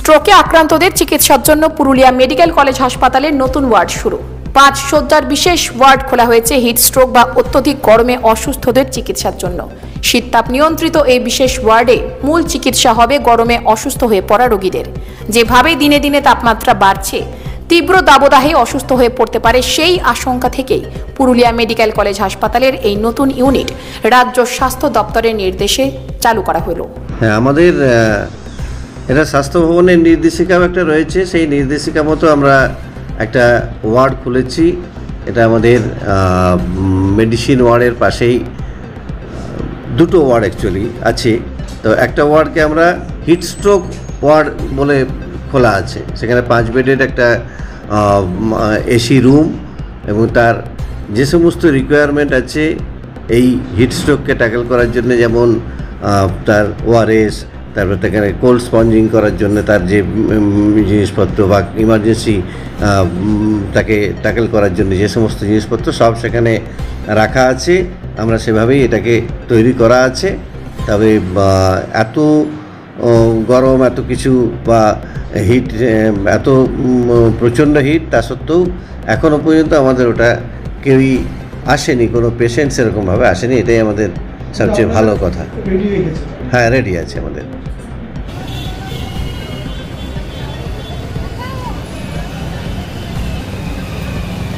স্ট্রোকে আক্রান্তদের চিকিৎসার জন্য পুরুলিয়া মেডিকেল কলেজ হাসপাতালের নতুন ওয়ার্ড শুরু। 5 শয্যার বিশেষ ওয়ার্ড খোলা হয়েছে হিট স্ট্রোক বা অত্যধিক গরমে অসুস্থদের চিকিৎসার জন্য। শীততাপ নিয়ন্ত্রিত এই বিশেষ ওয়ার্ডে মূল চিকিৎসা হবে গরমে অসুস্থ হয়ে পড়া রোগীদের। যেভাবে দিনে দিনে তাপমাত্রা বাড়ছে, তীব্র দাবদাহে অসুস্থ হয়ে পড়তে পারে, সেই আশঙ্কা থেকেই পুরুলিয়া মেডিকেল কলেজ হাসপাতালের এই নতুন ইউনিট রাজ্য স্বাস্থ্য দপ্তরের নির্দেশে চালু করা হলো। হ্যাঁ, আমাদের এটা স্বাস্থ্য ভবনের নির্দেশিকাও একটা রয়েছে। সেই নির্দেশিকা মতো আমরা একটা ওয়ার্ড খুলেছি। এটা আমাদের মেডিসিন ওয়ার্ডের পাশেই দুটো ওয়ার্ড অ্যাকচুয়ালি আছে। তো একটা ওয়ার্ডকে আমরা হিট স্ট্রোক ওয়ার্ড বলে খোলা আছে। সেখানে 5 বেডের একটা এসি রুম এবং তার যে সমস্ত রিকোয়ারমেন্ট আছে এই হিট স্ট্রোককে ট্যাকেল করার জন্য, যেমন তার ওআরএস, তারপর সেখানে কোল্ড স্পঞ্জিং করার জন্য তার যে জিনিসপত্র বা ইমার্জেন্সি তাকে ট্যাকেল করার জন্য যে সমস্ত জিনিসপত্র সব সেখানে রাখা আছে। আমরা সেভাবেই এটাকে তৈরি করা আছে। তবে এত গরম, এত কিছু বা হিট, এত প্রচণ্ড হিট, তা সত্ত্বেও এখনও পর্যন্ত আমাদের ওটা কেউই আসেনি, কোনো পেশেন্ট সেরকমভাবে আসেনি। এটাই আমাদের সবচেয়ে ভালো কথা। হ্যাঁ, রেডি আছে আমাদের।